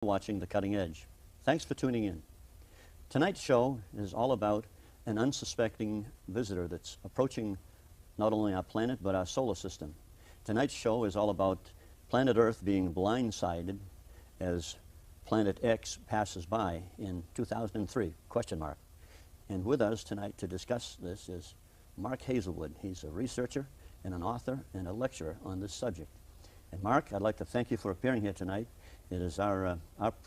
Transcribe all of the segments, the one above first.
Watching The Cutting Edge. Thanks for tuning in. Tonight's show is all about an unsuspecting visitor that's approaching not only our planet but our solar system. Tonight's show is all about planet Earth being blindsided as Planet X passes by in 2003, question mark. And with us tonight to discuss this is Mark Hazelwood. He's a researcher and an author and a lecturer on this subject. And Mark, I'd like to thank you for appearing here tonight. It is our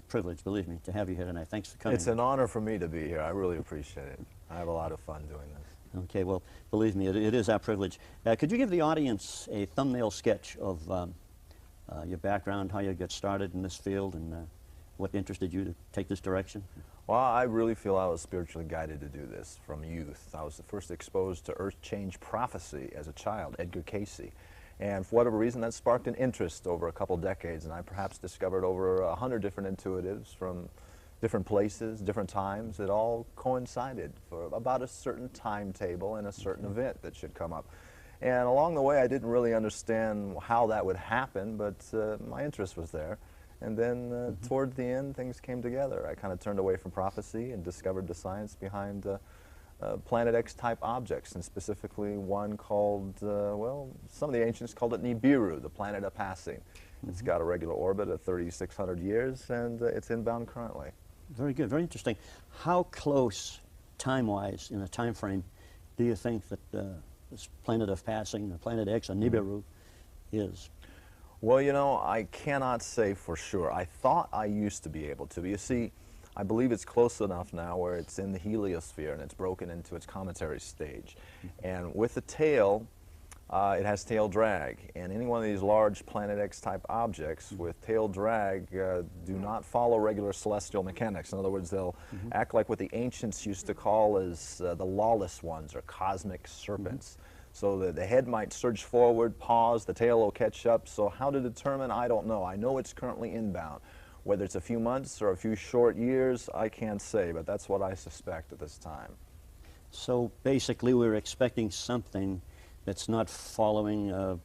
privilege, believe me, to have you here tonight. Thanks for coming. It's an honor for me to be here. I really appreciate it. I have a lot of fun doing this. Okay, well, believe me, it is our privilege. Could you give the audience a thumbnail sketch of your background, how you got started in this field, and what interested you to take this direction? Well, I really feel I was spiritually guided to do this from youth. I was first exposed to earth change prophecy as a child, Edgar Cayce. And for whatever reason, that sparked an interest over a couple decades, and I perhaps discovered over 100 different intuitives from different places, different times. It all coincided for about a certain timetable and a certain event that should come up. And along the way, I didn't really understand how that would happen, but my interest was there. And then toward the end, things came together. I kind of turned away from prophecy and discovered the science behind Planet X type objects, and specifically one called, well, some of the ancients called it Nibiru, the planet of passing. It's got a regular orbit of 3,600 years, and it's inbound currently. Very good, very interesting. How close, time-wise, in a time frame, do you think that this planet of passing, the Planet X, or Nibiru, is? Well, you know, I cannot say for sure. I thought I used to be able to. You see, I believe it's close enough now where it's in the heliosphere and it's broken into its cometary stage. And with the tail, it has tail drag. And any one of these large Planet X type objects with tail drag do not follow regular celestial mechanics. In other words, they'll act like what the ancients used to call as the lawless ones, or cosmic serpents. So the head might surge forward, pause, the tail will catch up. So how to determine, I don't know. I know it's currently inbound. Whether it's a few months or a few short years, I can't say, but that's what I suspect at this time. So basically we're expecting something that's not following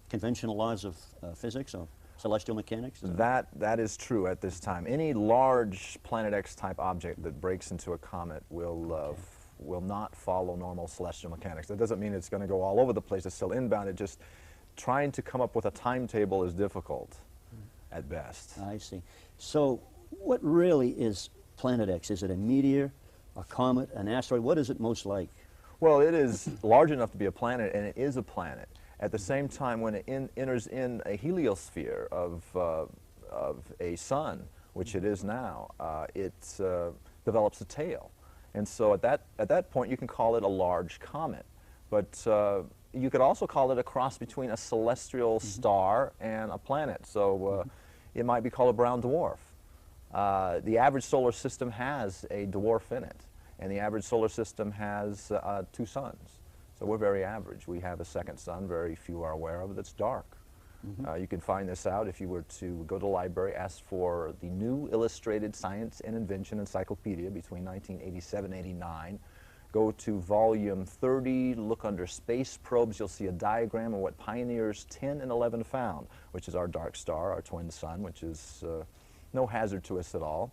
conventional laws of physics or celestial mechanics? That is true at this time. Any large Planet X type object that breaks into a comet will not follow normal celestial mechanics. That doesn't mean it's going to go all over the place. It's still inbound. It just, trying to come up with a timetable is difficult at best. I see. So what really is Planet X? Is it a meteor, a comet, an asteroid? What is it most like? Well, it is large enough to be a planet, and it is a planet. At the same time, when it enters in a heliosphere of a sun, which it is now, it develops a tail. And so at that point, you can call it a large comet. But you could also call it a cross between a celestial star and a planet. So it might be called a brown dwarf. The average solar system has a dwarf in it, and the average solar system has 2 suns. So we're very average. We have a second sun, very few are aware of, that's dark. You can find this out if you were to go to the library, ask for the New Illustrated Science and Invention Encyclopedia between 1987 and 89. Go to volume 30, look under space probes, you'll see a diagram of what pioneers 10 and 11 found, which is our dark star, our twin sun, which is no hazard to us at all.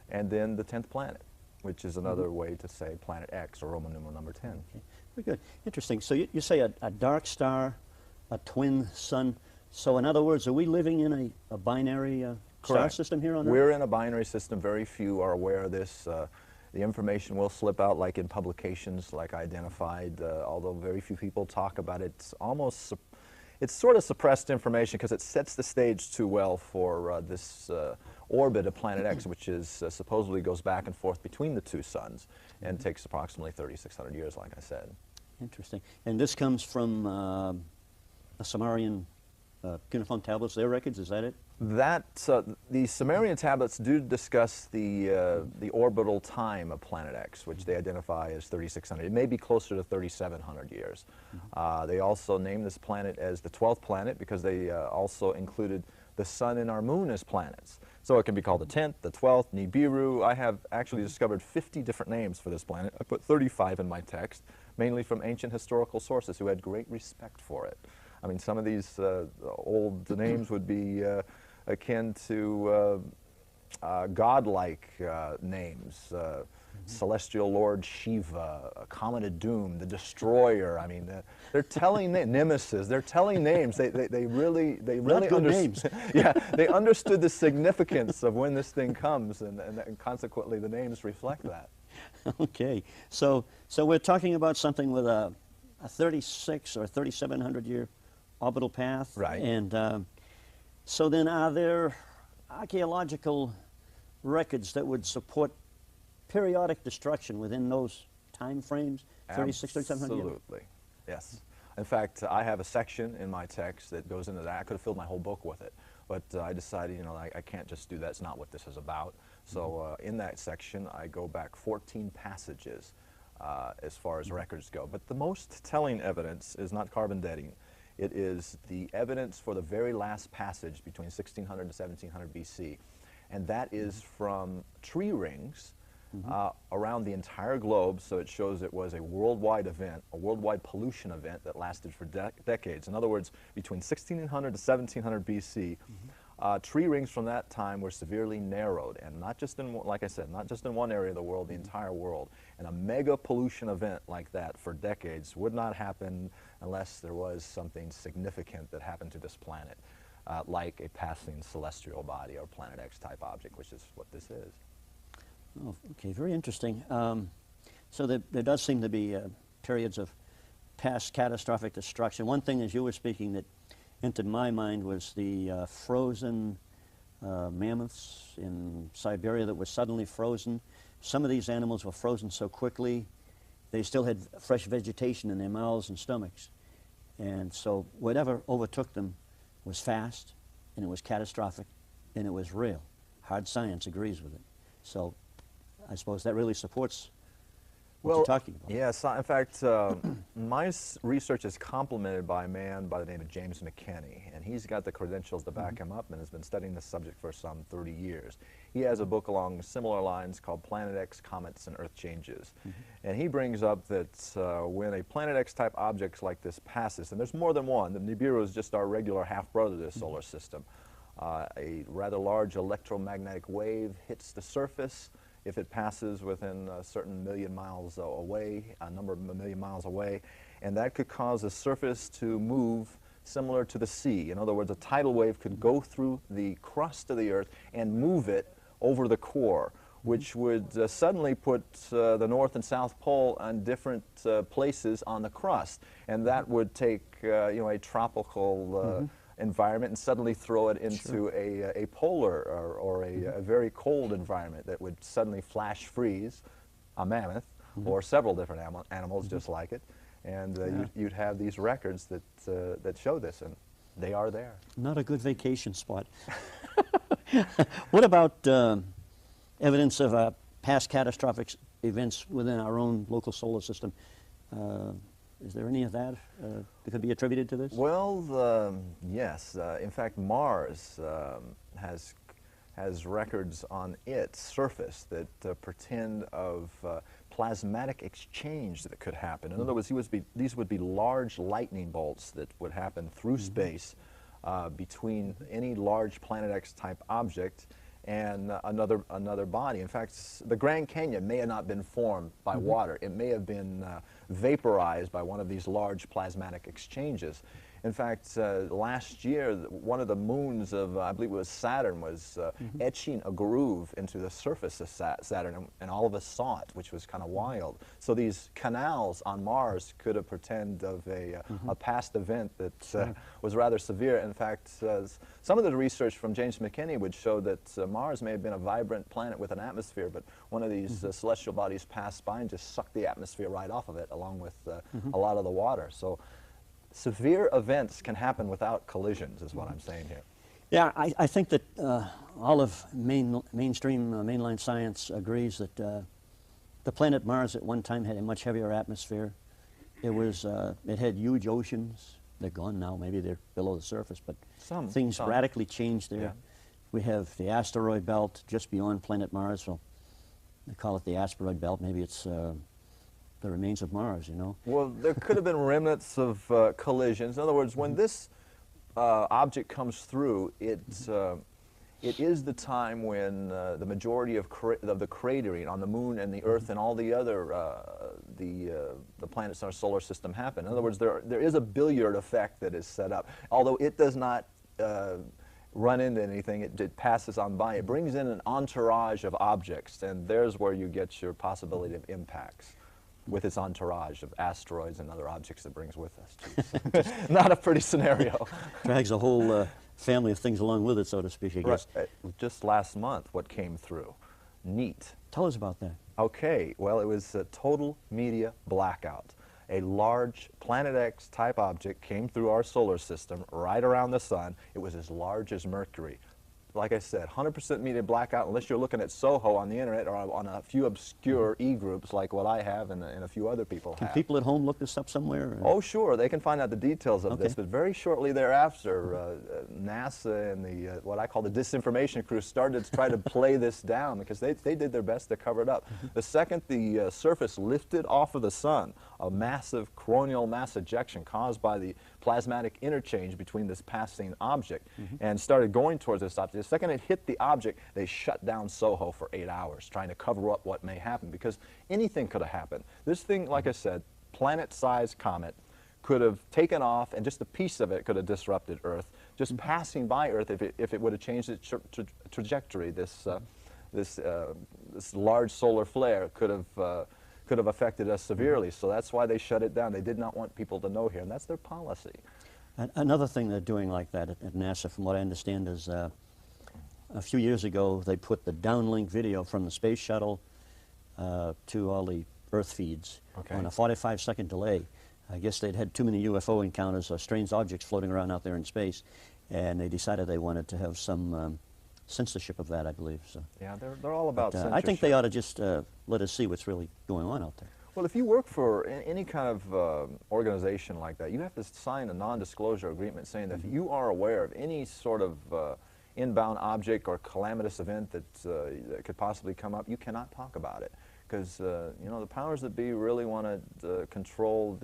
And then the 10th planet, which is another way to say Planet X, or Roman numeral number 10. Okay. Very good. Interesting. So you say a dark star, a twin sun. So in other words, are we living in a binary star system here on Earth? We're in a binary system. Very few are aware of this. The information will slip out, like in publications like I identified, although very few people talk about it. It's sort of suppressed information because it sets the stage too well for this orbit of Planet X, which is supposedly goes back and forth between the 2 suns and takes approximately 3,600 years, like I said. Interesting. And this comes from a Sumerian cuneiform tablets, their records, is that it? The Sumerian tablets do discuss the orbital time of Planet X, which they identify as 3,600. It may be closer to 3,700 years. They also name this planet as the 12th planet because they also included the sun and our moon as planets. So it can be called the 10th, the 12th, Nibiru. I have actually discovered 50 different names for this planet. I put 35 in my text, mainly from ancient historical sources who had great respect for it. I mean, some of these old names would be akin to godlike names. Celestial Lord Shiva, Comet of Doom, the Destroyer. I mean, they're telling Nemesis. They're telling names. They really names. Yeah, they understood the significance of when this thing comes, and consequently the names reflect that. Okay, so we're talking about something with a 36 or 3,700 year orbital path, Right. And so then, are there archaeological records that would support periodic destruction within those time frames, 36, 3,700 years? Absolutely, yes. In fact, I have a section in my text that goes into that. I could have filled my whole book with it, but I decided, you know, I can't just do that. It's not what this is about. So in that section, I go back 14 passages as far as records go. But the most telling evidence is not carbon dating. It is the evidence for the very last passage between 1600 and 1700 BC. And that is from tree rings around the entire globe, so it shows it was a worldwide event, a worldwide pollution event that lasted for decades. In other words, between 1600 to 1700 BC, tree rings from that time were severely narrowed, and not just in, like I said, not just in one area of the world, the entire world. And a mega pollution event like that for decades would not happen unless there was something significant that happened to this planet, like a passing celestial body or Planet X type object, which is what this is. Oh, okay, very interesting. So there does seem to be periods of past catastrophic destruction. One thing, as you were speaking, that entered my mind was the frozen mammoths in Siberia that were suddenly frozen. Some of these animals were frozen so quickly, they still had fresh vegetation in their mouths and stomachs. And so whatever overtook them was fast, and it was catastrophic, and it was real. Hard science agrees with it. So I suppose that really supports what you're talking about. Yes, in fact, my research is complemented by a man by the name of James McKinney, and he's got the credentials to back him up and has been studying this subject for some 30 years. He has a book along similar lines called Planet X, Comets, and Earth Changes. And he brings up that when a Planet X type object like this passes, and there's more than one, the Nibiru is just our regular half-brother to the solar system, a rather large electromagnetic wave hits the surface. If it passes within a certain million miles away, a number of million miles away, and that could cause the surface to move similar to the sea. In other words, a tidal wave could go through the crust of the Earth and move it over the core, which would suddenly put the North and South Pole on different places on the crust, and that would take you know, a tropical environment and suddenly throw it into a polar or a very cold environment that would suddenly flash freeze a mammoth or several different animals just like it, and you'd have these records that that show this, and they are there. Not a good vacation spot. What about evidence of past catastrophic events within our own local solar system? Is there any of that that could be attributed to this? Well, yes. In fact, Mars has records on its surface that pretend of plasmatic exchange that could happen. In other words, these would be large lightning bolts that would happen through space between any large Planet X type object and another body. In fact, the Grand Canyon may have not been formed by water. It may have been vaporized by one of these large plasmatic exchanges. In fact, last year, one of the moons of, I believe it was Saturn, was etching a groove into the surface of Saturn, and all of us saw it, which was kind of wild. So these canals on Mars could have pretended of a past event that was rather severe. In fact, some of the research from James McKinney would show that Mars may have been a vibrant planet with an atmosphere, but one of these celestial bodies passed by and just sucked the atmosphere right off of it, along with a lot of the water. So severe events can happen without collisions, is what I'm saying here. Yeah, I think that all of mainstream mainline science agrees that the planet Mars at one time had a much heavier atmosphere. It had huge oceans. They're gone now. Maybe they're below the surface, but things radically changed there. Yeah. We have the asteroid belt just beyond planet Mars. Well, they call it the asteroid belt. Maybe it's the remains of Mars, you know. Well, there could have been remnants of collisions. In other words, when this object comes through, it is the time when the majority of the cratering on the moon and the Earth and all the other the planets in our solar system happen. In other words, there is a billiard effect that is set up. Although it does not run into anything, it passes on by. It brings in an entourage of objects, and there's where you get your possibility of impacts with its entourage of asteroids and other objects it brings with us. Not a pretty scenario. Drags a whole family of things along with it, so to speak, I guess. Right. Just last month, what came through? Neat. Tell us about that. Okay, well, it was a total media blackout. A large Planet X type object came through our solar system right around the sun. It was as large as Mercury. Like I said, 100% media blackout unless you're looking at Soho on the internet or on a few obscure e-groups like what I have and a few other people have. Can people at home look this up somewhere? Oh, sure. They can find out the details of this, but very shortly thereafter, NASA and the what I call the disinformation crew started to try to play this down because they did their best to cover it up. The second the surface lifted off of the sun, a massive coronal mass ejection caused by the plasmatic interchange between this passing object and started going towards this object. The second it hit the object, they shut down Soho for 8 hours trying to cover up what may happen because anything could have happened. This thing, like I said, planet-sized comet could have taken off and just a piece of it could have disrupted Earth. Just passing by Earth, if it would have changed its trajectory, this large solar flare could have affected us severely. So that's why they shut it down. They did not want people to know here, and that's their policy. Another thing they're doing like that at NASA, from what I understand, is a few years ago they put the downlink video from the space shuttle to all the Earth feeds on a 45-second delay. I guess they'd had too many UFO encounters or strange objects floating around out there in space, and they decided they wanted to have some censorship of that, I believe. So. Yeah, they're all about censorship. I think they ought to just let us see what's really going on out there. Well, if you work for any kind of organization like that, you have to sign a non-disclosure agreement saying that if you are aware of any sort of inbound object or calamitous event that could possibly come up, you cannot talk about it. Because, you know, the powers that be really want to control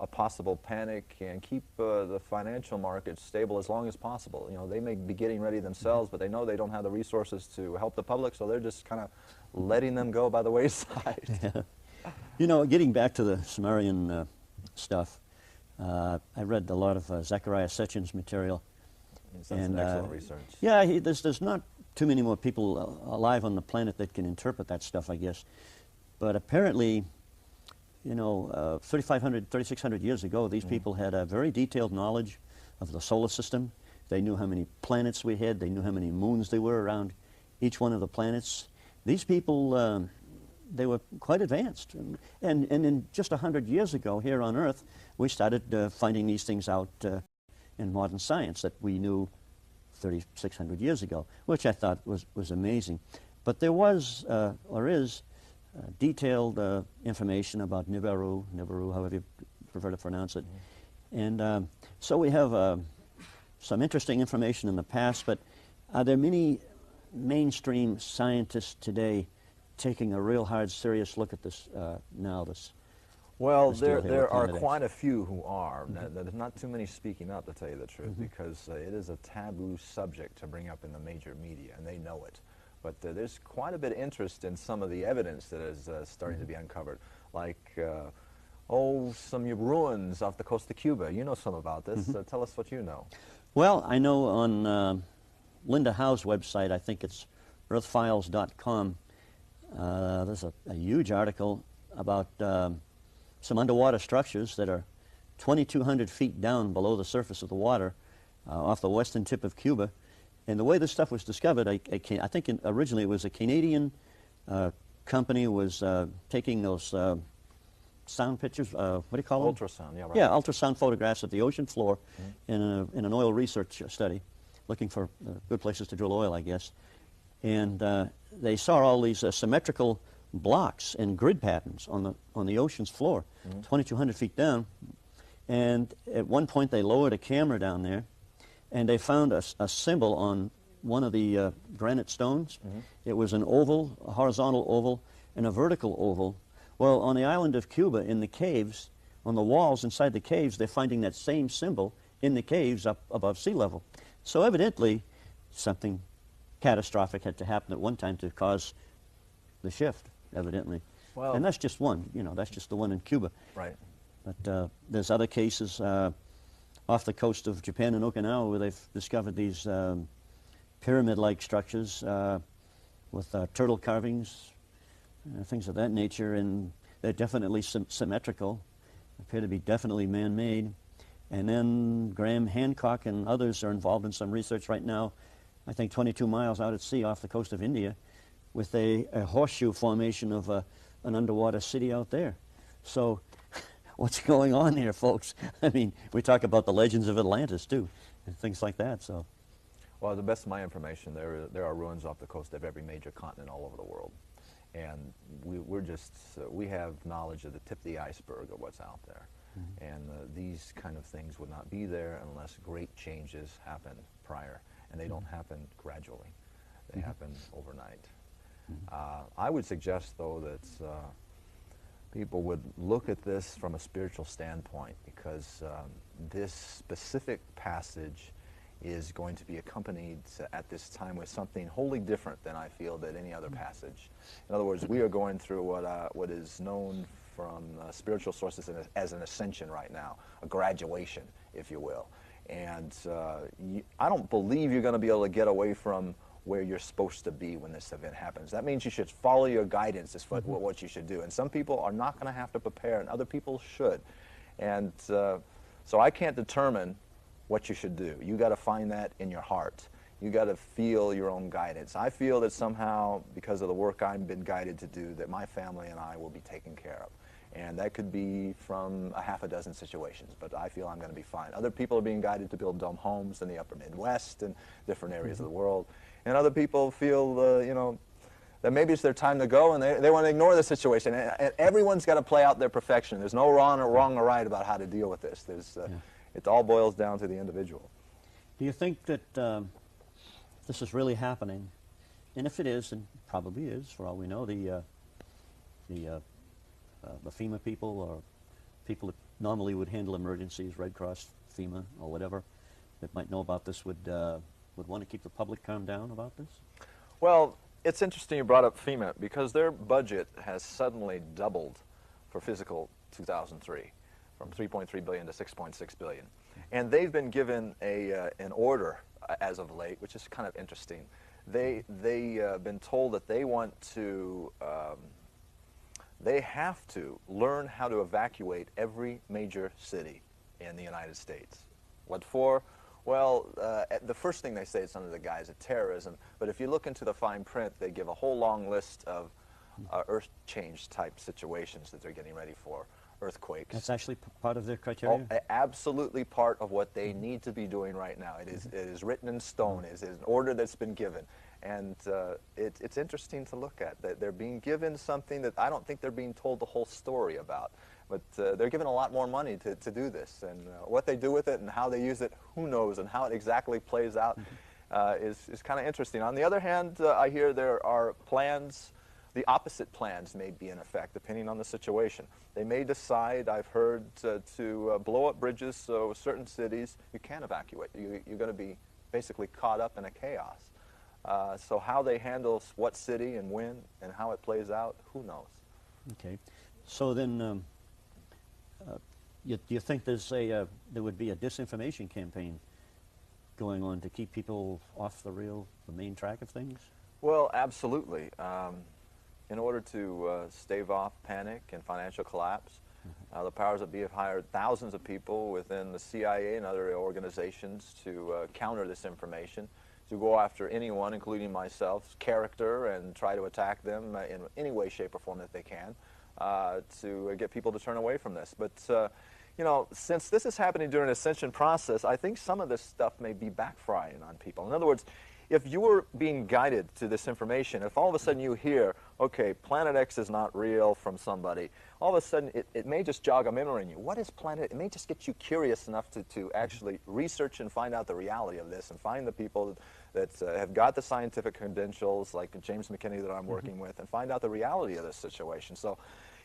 a possible panic and keep the financial markets stable as long as possible. You know, they may be getting ready themselves, but they know they don't have the resources to help the public, so they're just kind of letting them go by the wayside. Yeah. You know, getting back to the Sumerian stuff, I read a lot of Zechariah Sitchin's material. That's excellent research. Yeah, there's not too many more people alive on the planet that can interpret that stuff, I guess. But apparently, you know, 3,500, 3,600 years ago, these people had a very detailed knowledge of the solar system. They knew how many planets we had. They knew how many moons there were around each one of the planets. These people, they were quite advanced. And in just 100 years ago, here on Earth, we started finding these things out in modern science that we knew 3,600 years ago, which I thought was amazing. But there was, or is, detailed information about Nibiru, however you prefer to pronounce it. And so we have some interesting information in the past, but are there many mainstream scientists today taking a real hard, serious look at this now? Well, there are quite a few who are. There's not too many speaking up, to tell you the truth, because it is a taboo subject to bring up in the major media, and they know it. But there's quite a bit of interest in some of the evidence that is starting to be uncovered, like, some ruins off the coast of Cuba. You know some about this. Tell us what you know. Well, I know on Linda Howe's website, I think it's earthfiles.com, there's a huge article about some underwater structures that are 2,200 feet down below the surface of the water off the western tip of Cuba. And the way this stuff was discovered, I think originally it was a Canadian company was taking those sound pictures, what do you call them? Ultrasound, yeah, right. Yeah, ultrasound photographs of the ocean floor in an oil research study, looking for good places to drill oil, I guess. And they saw all these symmetrical blocks and grid patterns on the ocean's floor, 2,200 feet down. And at one point they lowered a camera down there, and they found a symbol on one of the granite stones. It was an oval, a horizontal oval, and a vertical oval. Well, on the island of Cuba, in the caves, on the walls inside the caves, they're finding that same symbol in the caves up above sea level. So evidently, something catastrophic had to happen at one time to cause the shift, evidently. Well, and that's just one, that's just the one in Cuba. right. But there's other cases off the coast of Japan and Okinawa where they've discovered these pyramid-like structures with turtle carvings, things of that nature, and they're definitely symmetrical, appear to be definitely man-made. And then Graham Hancock and others are involved in some research right now, I think 22 miles out at sea off the coast of India, with a horseshoe formation of an underwater city out there. So what's going on here, folks? I mean, we talk about the legends of Atlantis, too, and things like that. So, well, to the best of my information, there are ruins off the coast of every major continent all over the world. And we have knowledge of the tip of the iceberg of what's out there. Mm-hmm. And these kind of things would not be there unless great changes happen prior. And they don't happen gradually. They happen overnight. I would suggest, though, that people would look at this from a spiritual standpoint, because this specific passage is going to be accompanied at this time with something wholly different than I feel that any other passage. In other words, we are going through what is known from spiritual sources as an ascension right now, a graduation, if you will. And I don't believe you're going to be able to get away from where you're supposed to be when this event happens. That means you should follow your guidance as what you should do. And some people are not going to have to prepare, and other people should. And so I can't determine what you should do. You got to find that in your heart. You got to feel your own guidance. I feel that somehow, because of the work I've been guided to do, that my family and I will be taken care of. And that could be from a half a dozen situations, but I feel I'm going to be fine. Other people are being guided to build dome homes in the upper Midwest and different areas of the world. And other people feel, that maybe it's their time to go, and they want to ignore the situation. And everyone's got to play out their perfection. There's no wrong or right about how to deal with this. It all boils down to the individual. Do you think that this is really happening? And if it is, and probably is, for all we know, the FEMA people, or people that normally would handle emergencies, Red Cross, FEMA, or whatever, that might know about this would want to keep the public calmed down about this? Well, it's interesting you brought up FEMA, because their budget has suddenly doubled for fiscal 2003, from $3.3 billion to $6.6 billion. And they've been given an order as of late, which is kind of interesting. They've been told that they want to, they have to learn how to evacuate every major city in the United States. What for? Well, the first thing they say is under the guise of terrorism, but if you look into the fine print, they give a whole long list of earth change type situations that they're getting ready for. Earthquakes. That's actually part of their criteria? Oh, absolutely part of what they need to be doing right now. It is written in stone. It is an order that's been given. And it's interesting to look at. That they're being given something that I don't think they're being told the whole story about. But they're given a lot more money to do this. And what they do with it and how they use it, who knows, and how it exactly plays out is kind of interesting. On the other hand, I hear there are plans. The opposite plans may be in effect, depending on the situation. They may decide, I've heard, to blow up bridges so certain cities you can't evacuate. You're going to be basically caught up in a chaos. So how they handle what city and when and how it plays out, who knows? Okay. So then, do you think there would be a disinformation campaign going on to keep people off the main track of things? Well, absolutely. In order to stave off panic and financial collapse, the powers that be have hired thousands of people within the CIA and other organizations to counter this information, to go after anyone, including myself, character, and try to attack them in any way, shape, or form that they can, to get people to turn away from this. But since this is happening during an ascension process, I think some of this stuff may be backfiring on people. In other words, if you were being guided to this information, if all of a sudden you hear, okay, Planet X is not real from somebody, all of a sudden it may just jog a memory in you. What is Planet? It may just get you curious enough to actually research and find out the reality of this, and find the people that have got the scientific credentials, like James McKinney that I'm working with, and find out the reality of this situation. So,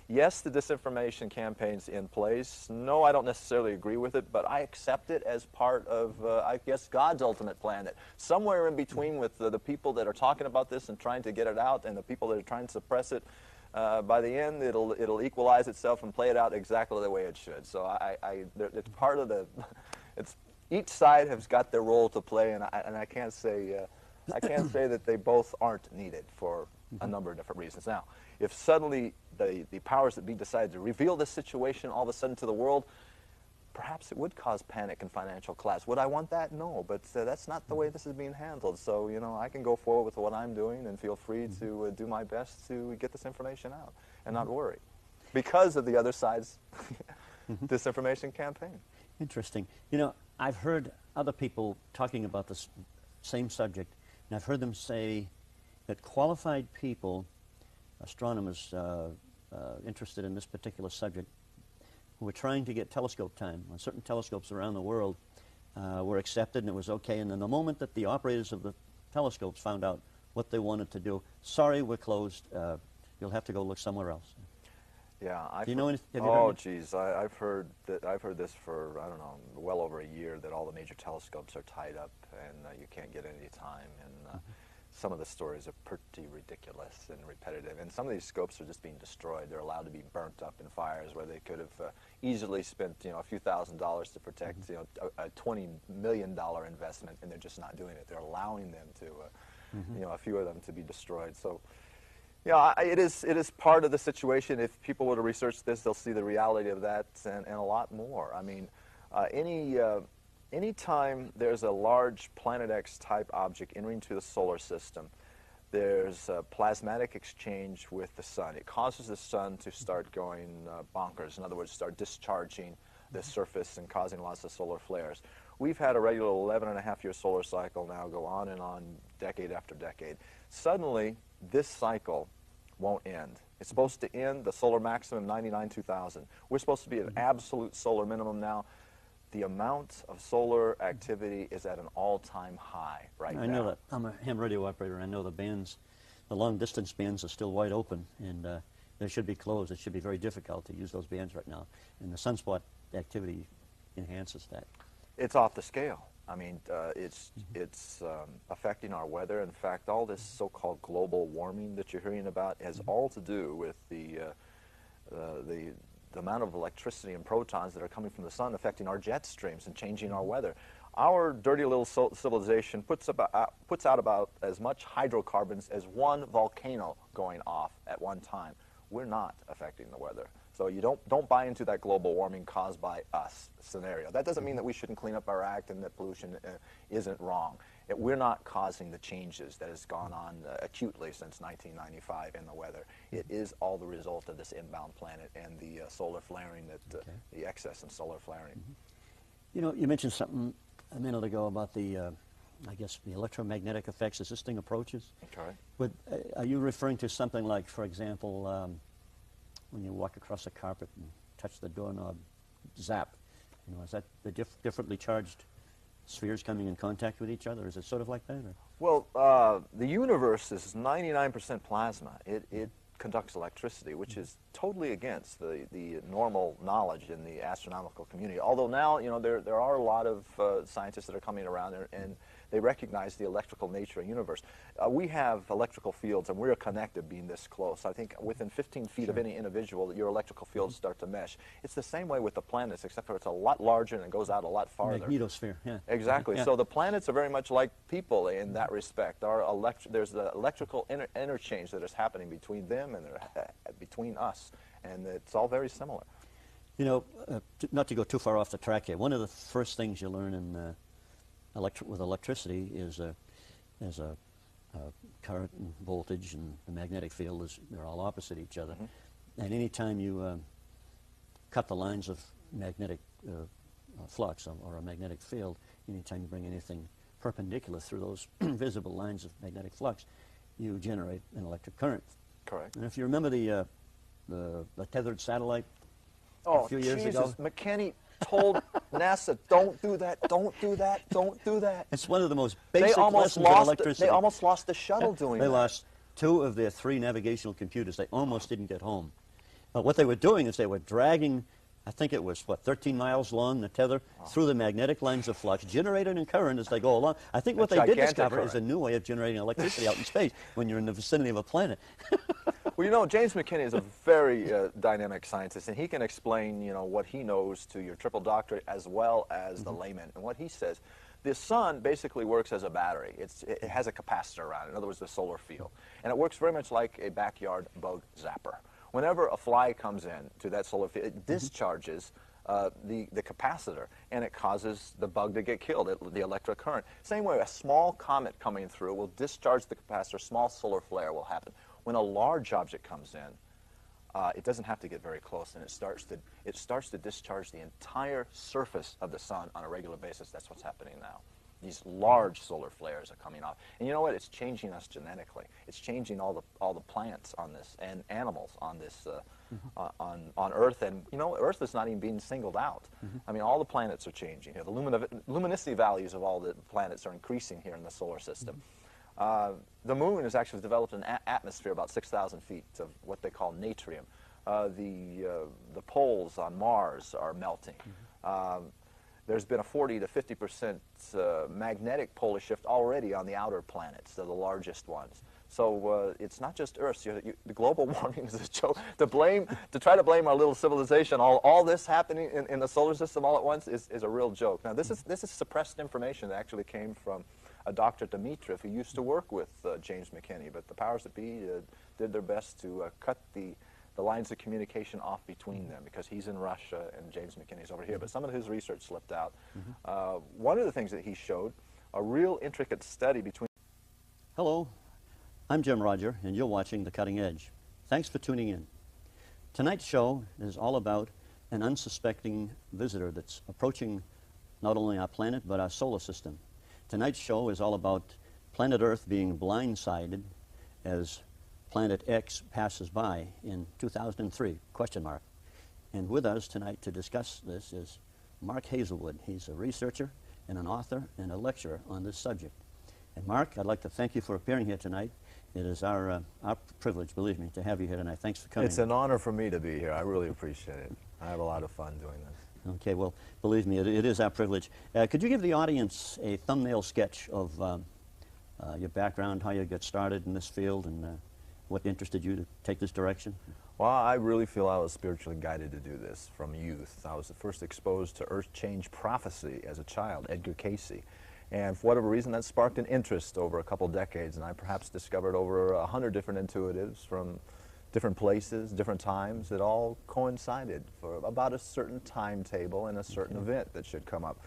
Yes, the disinformation campaign's in place. No, I don't necessarily agree with it, but I accept it as part of, I guess, God's ultimate plan. That somewhere in between with the people that are talking about this and trying to get it out and the people that are trying to suppress it, by the end, it'll equalize itself and play it out exactly the way it should. So it's part of the, each side has got their role to play, and I can't say that they both aren't needed for a number of different reasons. Now, if suddenly the powers that be decide to reveal this situation all of a sudden to the world, perhaps it would cause panic and financial collapse. Would I want that? No, but that's not the way this is being handled. So, you know, I can go forward with what I'm doing and feel free to do my best to get this information out and not worry because of the other side's disinformation campaign. Interesting. You know, I've heard other people talking about this same subject, and I've heard them say that qualified people, astronomers interested in this particular subject, who were trying to get telescope time on certain telescopes around the world, were accepted and it was okay. And then the moment that the operators of the telescopes found out what they wanted to do, sorry, we're closed. You'll have to go look somewhere else. Yeah, do you know anything? Oh, geez, I've heard that. I've heard this for, I don't know, well over a year, that all the major telescopes are tied up and you can't get any time. And some of the stories are pretty ridiculous and repetitive. And some of these scopes are just being destroyed. They're allowed to be burnt up in fires where they could have easily spent, you know, a few $1,000s to protect, you know, a $20 million investment, and they're just not doing it. They're allowing them to, you know, a few of them to be destroyed. So, yeah, it is part of the situation. If people were to research this, they'll see the reality of that and a lot more. I mean, anytime there's a large Planet X type object entering into the solar system, there's a plasmatic exchange with the sun. It causes the sun to start going bonkers. In other words, start discharging the surface and causing lots of solar flares. We've had a regular 11.5-year solar cycle now go on and on, decade after decade. Suddenly, this cycle won't end. It's supposed to end the solar maximum 99-2000. We're supposed to be at absolute solar minimum now. The amount of solar activity is at an all-time high right now. I know that. I'm a ham radio operator. I know the bands, the long-distance bands are still wide open, and they should be closed. It should be very difficult to use those bands right now. And the sunspot activity enhances that. It's off the scale. I mean, it's affecting our weather. In fact, all this so-called global warming that you're hearing about has all to do with the amount of electricity and protons that are coming from the sun affecting our jet streams and changing our weather. Our dirty little civilization puts out about as much hydrocarbons as one volcano going off at one time. We're not affecting the weather. So you don't buy into that global warming caused by us scenario. That doesn't mean that we shouldn't clean up our act and that pollution isn't wrong. We're not causing the changes that has gone on acutely since 1995 in the weather. It is all the result of this inbound planet and the solar flaring, the excess in solar flaring. You know, you mentioned something a minute ago about the, I guess, the electromagnetic effects as this thing approaches. Okay. But are you referring to something like, for example, when you walk across a carpet and touch the doorknob, zap? You know, is that the differently charged spheres coming in contact with each other? Is it sort of like that? Or? Well, the universe is 99% plasma. It conducts electricity, which is totally against the normal knowledge in the astronomical community. Although now, you know, there are a lot of scientists that are coming around there, and they recognize the electrical nature of the universe. We have electrical fields, and we're connected being this close. I think within 15 feet of any individual, your electrical fields start to mesh. It's the same way with the planets, except for it's a lot larger and it goes out a lot farther. Magnetosphere, yeah. Exactly. Yeah. So the planets are very much like people in that respect. There's the electrical interchange that is happening between them and between us, and it's all very similar. You know, not to go too far off the track here, one of the first things you learn in with electricity is there's a current and voltage, and the magnetic field they're all opposite each other. And anytime you cut the lines of magnetic flux or a magnetic field, anytime you bring anything perpendicular through those visible lines of magnetic flux, you generate an electric current. Correct. And if you remember the tethered satellite a few years ago, McKinney told NASA, don't do that, don't do that, don't do that. It's one of the most basic lessons of electricity. They almost lost the shuttle doing that. They lost 2 of their 3 navigational computers. They almost didn't get home. But what they were doing is they were dragging, I think it was, what, 13 miles long, the tether, through the magnetic lines of flux, generating a current as they go along. I think what they did discover is a new way of generating electricity out in space when you're in the vicinity of a planet. Well, you know, James McKinney is a very dynamic scientist, and he can explain, you know, what he knows to your triple doctorate as well as the layman. And what he says, the sun basically works as a battery. It has a capacitor around it, in other words, the solar field. And it works very much like a backyard bug zapper. Whenever a fly comes in to that solar field, it discharges the capacitor, and it causes the bug to get killed, the electric current. Same way, a small comet coming through will discharge the capacitor, small solar flare will happen. When a large object comes in, it doesn't have to get very close, and it starts to discharge the entire surface of the sun on a regular basis. That's what's happening now. These large solar flares are coming off, and you know what? It's changing us genetically. It's changing all the plants on this and animals on this on Earth, and you know, Earth is not even being singled out. I mean, all the planets are changing here. The luminosity values of all the planets are increasing here in the solar system. The moon has actually developed an atmosphere about 6,000 feet of what they call natrium. The poles on Mars are melting. There's been a 40 to 50% magnetic polar shift already on the outer planets, the largest ones. So it's not just Earth. The global warming is a joke. To try to blame our little civilization, all this happening in the solar system all at once is a real joke. Now, this is suppressed information that actually came from a Dr. Dimitrov who used to work with James McKinney, but the powers that be did their best to cut the lines of communication off between them, because he's in Russia and James McKinney's over here. But some of his research slipped out. One of the things that he showed, a real intricate study between... Hello, I'm Jim Roger, and you're watching The Cutting Edge. Thanks for tuning in. Tonight's show is all about an unsuspecting visitor that's approaching not only our planet, but our solar system. Tonight's show is all about planet Earth being blindsided as Planet X passes by in 2003, question mark. And with us tonight to discuss this is Mark Hazelwood. He's a researcher and an author and a lecturer on this subject. And Mark, I'd like to thank you for appearing here tonight. It is our privilege, believe me, to have you here tonight. Thanks for coming. It's an honor for me to be here. I really appreciate it. I have a lot of fun doing this. Okay, well, believe me, it is our privilege. Could you give the audience a thumbnail sketch of your background, how you got started in this field, and what interested you to take this direction? Well, I really feel I was spiritually guided to do this from youth. I was first exposed to earth change prophecy as a child, Edgar Cayce. And for whatever reason, that sparked an interest over a couple decades, and I perhaps discovered over 100 different intuitives from different places, different times, that all coincided for about a certain timetable and a certain event that should come up.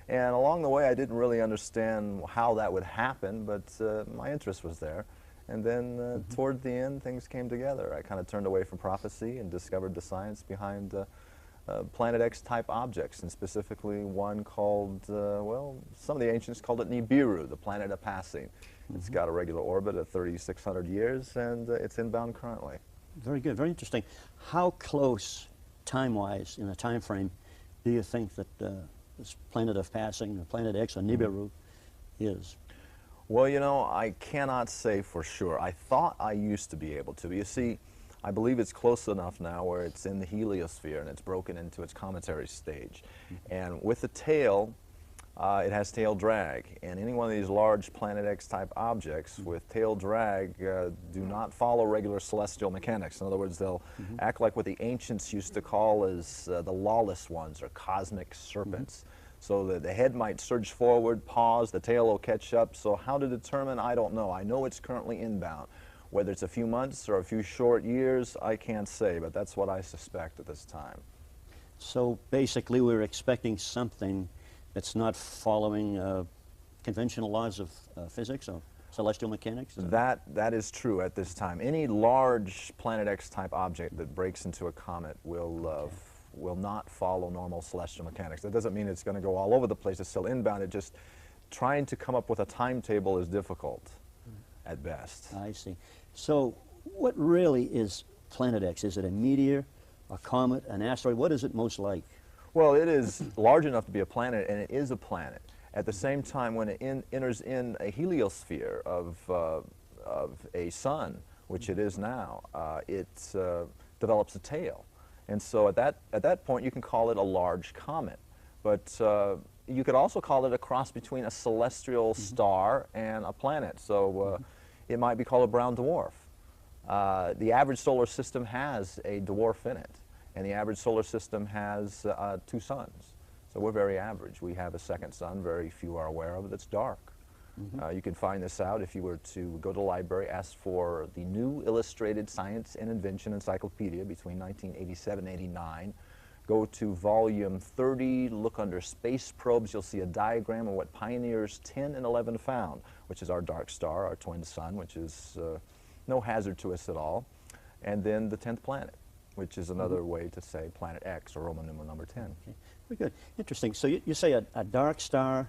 And along the way, I didn't really understand how that would happen, but my interest was there. And then toward the end, things came together. I kind of turned away from prophecy and discovered the science behind Planet X type objects, and specifically one called, well, some of the ancients called it Nibiru, the planet of passing. It's got a regular orbit of 3,600 years, and it's inbound currently. Very good, very interesting. How close, time-wise, in a time frame, do you think that this planet of passing, or Planet X, or Nibiru, is? Well, you know, I cannot say for sure. I thought I used to be able to. You see, I believe it's close enough now where it's in the heliosphere and it's broken into its cometary stage. And with the tail, it has tail drag. And any one of these large Planet X type objects with tail drag do not follow regular celestial mechanics. In other words, they'll act like what the ancients used to call as the lawless ones, or cosmic serpents. So the head might surge forward, pause, the tail will catch up. So how to determine, I don't know. I know it's currently inbound. Whether it's a few months or a few short years, I can't say, but that's what I suspect at this time. So basically we're expecting something that's not following conventional laws of physics or celestial mechanics? That is true at this time. Any large Planet X type object that breaks into a comet will not follow normal celestial mechanics. That doesn't mean it's going to go all over the place. It's still inbound. It just, trying to come up with a timetable is difficult at best. I see. So what really is Planet X? Is it a meteor, a comet, an asteroid? What is it most like? Well, it is large enough to be a planet, and it is a planet. At the same time, when it enters in a heliosphere of a sun, which it is now, it develops a tail. And so at that point, you can call it a large comet. But you could also call it a cross between a celestial star and a planet. So it might be called a brown dwarf. The average solar system has a dwarf in it, and the average solar system has 2 suns. So we're very average. We have a second sun, very few are aware of it, that's dark. You can find this out if you were to go to the library, ask for the New Illustrated Science and Invention Encyclopedia between 1987 and 89. Go to volume 30, look under space probes, you'll see a diagram of what pioneers 10 and 11 found, which is our dark star, our twin sun, which is no hazard to us at all. And then the 10th planet, which is another way to say planet X, or Roman numeral number 10. Okay. Very good. Interesting. So you say a dark star